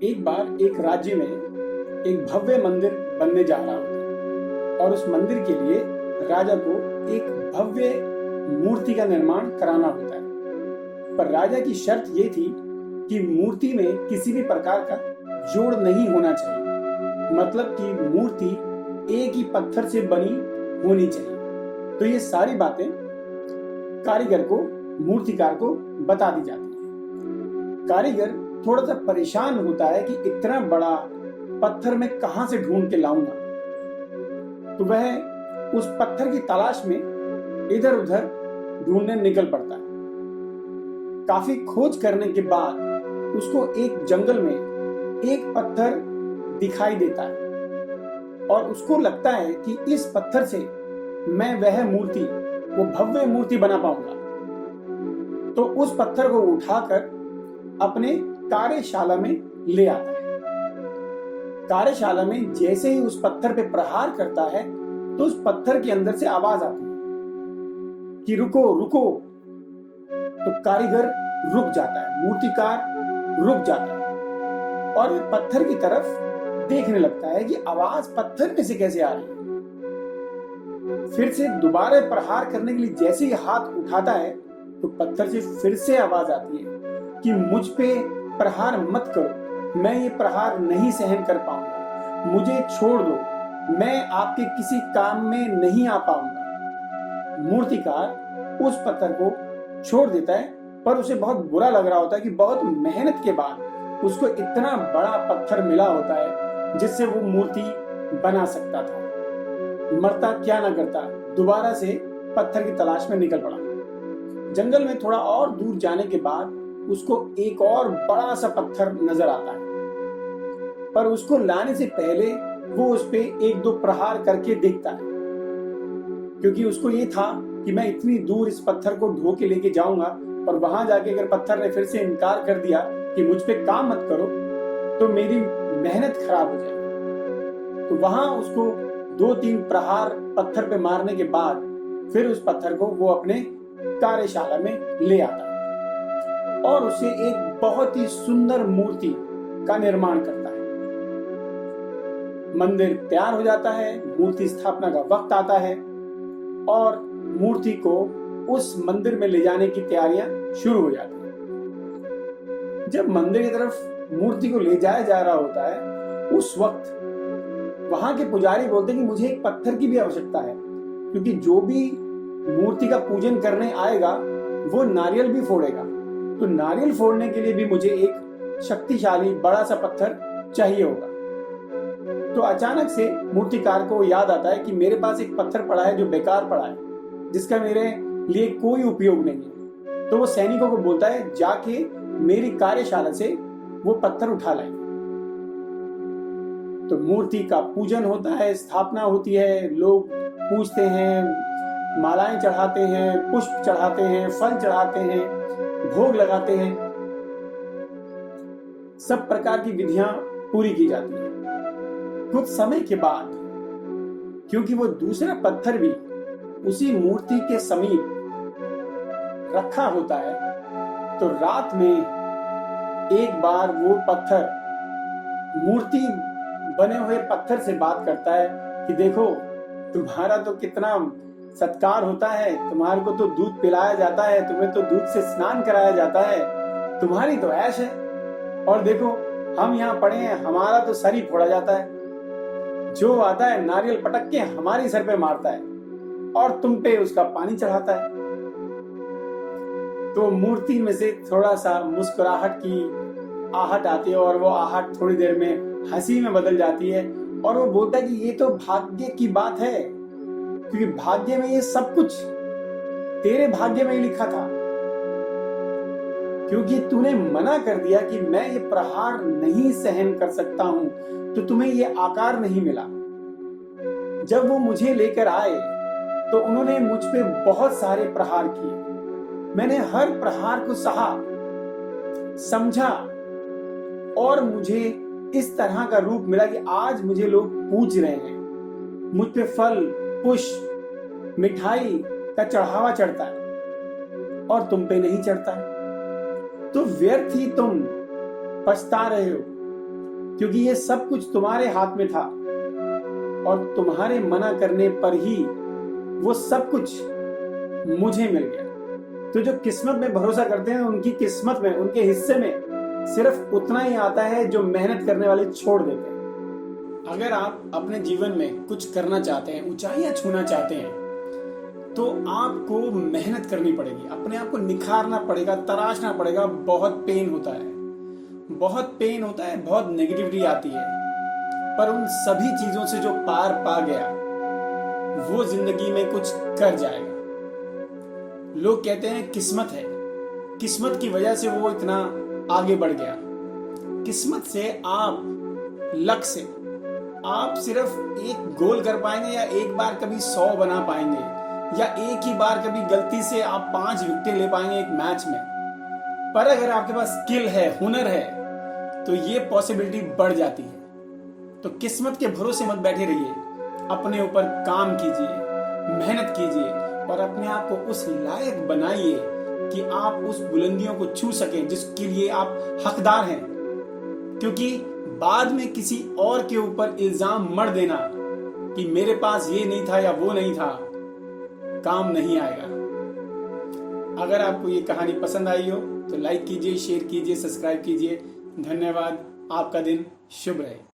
एक बार एक राज्य में एक भव्य मंदिर बनने जा रहा होता और उस मंदिर के लिए राजा को एक भव्य मूर्ति का निर्माण कराना होता है। पर राजा की शर्त ये थी कि मूर्ति में किसी भी प्रकार का जोड़ नहीं होना चाहिए, मतलब कि मूर्ति एक ही पत्थर से बनी होनी चाहिए। तो ये सारी बातें कारीगर को, मूर्तिकार को बता दी जाती है। कारीगर थोड़ा सा परेशान होता है कि इतना बड़ा पत्थर मैं कहां से ढूंढ के लाऊंगा। तो वह उस पत्थर की तलाश में इधर उधर ढूंढने निकल पड़ता है। काफी खोज करने के बाद उसको एक जंगल में एक पत्थर दिखाई देता है और उसको लगता है कि इस पत्थर से मैं वह मूर्ति, वो भव्य मूर्ति बना पाऊंगा। तो उस पत्थर को उठाकर अपने कार्यशाला में ले आता है। कार्यशाला में जैसे ही उस पत्थर पे प्रहार करता है तो उस पत्थर के अंदर से आवाज आती है कि रुको रुको। तो कारीगर रुक जाता है, मूर्तिकार रुक जाता है और वह पत्थर की तरफ देखने लगता है कि आवाज पत्थर में से कैसे आ रही है। फिर से दोबारा प्रहार करने के लिए जैसे ही हाथ उठाता है तो पत्थर से फिर से आवाज आती है कि मुझ पे प्रहार मत करो, मैं ये प्रहार नहीं सहन कर पाऊंगा, मुझे छोड़ दो, मैं आपके किसी काम में नहीं आ पाऊंगा। मूर्तिकार उस पत्थर को छोड़ देता है, पर उसे बहुत बुरा लग रहा होता है कि बहुत मेहनत के बाद उसको इतना बड़ा पत्थर मिला होता है जिससे वो मूर्ति बना सकता था। मरता क्या ना करता, दोबारा से पत्थर की तलाश में निकल पड़ा। जंगल में थोड़ा और दूर जाने के बाद उसको एक और बड़ा सा पत्थर नजर आता है, पर उसको लाने से पहले वो उस पे एक दो प्रहार करके देखता है, क्योंकि उसको ये था कि मैं इतनी दूर इस पत्थर को ढो के लेके जाऊंगा और वहां जाके अगर पत्थर ने फिर से इनकार कर दिया कि मुझ पे काम मत करो तो मेरी मेहनत खराब हो जाएगी। तो वहां उसको 2-3 प्रहार पत्थर पे मारने के बाद फिर उस पत्थर को वो अपने कार्यशाला में ले आता है और उसे एक बहुत ही सुंदर मूर्ति का निर्माण करता है। मंदिर तैयार हो जाता है, मूर्ति स्थापना का वक्त आता है और मूर्ति को उस मंदिर में ले जाने की तैयारियां शुरू हो जाती हैं। जब मंदिर की तरफ मूर्ति को ले जाया जा रहा होता है उस वक्त वहां के पुजारी बोलते हैं कि मुझे एक पत्थर की भी आवश्यकता है, क्योंकि जो भी मूर्ति का पूजन करने आएगा वो नारियल भी फोड़ेगा। तो नारियल फोड़ने के लिए भी मुझे एक शक्तिशाली बड़ा सा पत्थर चाहिए होगा। तो अचानक से मूर्तिकार को याद आता है कि मेरे पास एक पत्थर पड़ा है जो बेकार पड़ा है, जिसका मेरे लिए कोई उपयोग नहीं है। तो वो सैनिकों को बोलता है जाके मेरी कार्यशाला से वो पत्थर उठा लाए। तो मूर्ति का पूजन होता है, स्थापना होती है, लोग पूजते हैं, मालाएं चढ़ाते हैं, पुष्प चढ़ाते हैं, फल चढ़ाते हैं, भोग लगाते हैं, सब प्रकार की विधियां पूरी की जाती है। कुछ समय के बाद क्योंकि वो दूसरा पत्थर भी उसी मूर्ति के समीप रखा होता है, तो रात में एक बार वो पत्थर मूर्ति बने हुए पत्थर से बात करता है कि देखो तुम्हारा तो कितना सत्कार होता है, तुम्हारे को तो दूध पिलाया जाता है, तुम्हें तो दूध से स्नान कराया जाता है, तुम्हारी तो ऐश है, और देखो हम यहाँ पड़े हैं, हमारा तो सर ही फोड़ा जाता है, जो आता है नारियल पटक के हमारी सर पे मारता है और तुम पे उसका पानी चढ़ाता है। तो मूर्ति में से थोड़ा सा मुस्कुराहट की आहट आती है और वो आहट थोड़ी देर में हंसी में बदल जाती है और वो बोलता है कि ये तो भाग्य की बात है, क्योंकि भाग्य में ये सब कुछ तेरे भाग्य में ही लिखा था, क्योंकि तूने मना कर दिया कि मैं ये प्रहार नहीं सहन कर सकता हूं, तो तुम्हें ये आकार नहीं मिला। जब वो मुझे लेकर आए तो उन्होंने मुझ पे बहुत सारे प्रहार किए, मैंने हर प्रहार को सहा, समझा और मुझे इस तरह का रूप मिला कि आज मुझे लोग पूज रहे हैं, मुझ पे फल, पुष्प, मिठाई का चढ़ावा चढ़ता है और तुम पे नहीं चढ़ता है। तो व्यर्थ ही तुम पछता रहे हो, क्योंकि ये सब कुछ तुम्हारे हाथ में था और तुम्हारे मना करने पर ही वो सब कुछ मुझे मिल गया। तो जो किस्मत में भरोसा करते हैं उनकी किस्मत में, उनके हिस्से में सिर्फ उतना ही आता है जो मेहनत करने वाले छोड़ देते हैं। अगर आप अपने जीवन में कुछ करना चाहते हैं, ऊंचाइयां छूना चाहते हैं, तो आपको मेहनत करनी पड़ेगी, अपने आप को निखारना पड़ेगा, तराशना पड़ेगा। बहुत पेन होता है, बहुत पेन होता है, बहुत नेगेटिविटी आती है, पर उन सभी चीजों से जो पार पा गया वो जिंदगी में कुछ कर जाएगा। लोग कहते हैं किस्मत है, किस्मत की वजह से वो इतना आगे बढ़ गया। किस्मत से आप लक से आप सिर्फ एक गोल कर पाएंगे, या एक बार कभी 100 बना पाएंगे, या एक ही बार कभी गलती से आप 5 विकेट ले पाएंगे एक मैच में। पर अगर आपके पास स्किल है, हुनर है, तो ये पॉसिबिलिटी बढ़ जाती है। तो किस्मत के भरोसे मत बैठे रहिए, अपने ऊपर काम कीजिए, मेहनत कीजिए और अपने आप को उस लायक बनाइए कि आप उस बुलंदियों को छू सकें जिसके लिए आप हकदार हैं। क्योंकि बाद में किसी और के ऊपर इल्जाम मत देना कि मेरे पास ये नहीं था या वो नहीं था, काम नहीं आएगा। अगर आपको ये कहानी पसंद आई हो तो लाइक कीजिए, शेयर कीजिए, सब्सक्राइब कीजिए। धन्यवाद। आपका दिन शुभ रहे।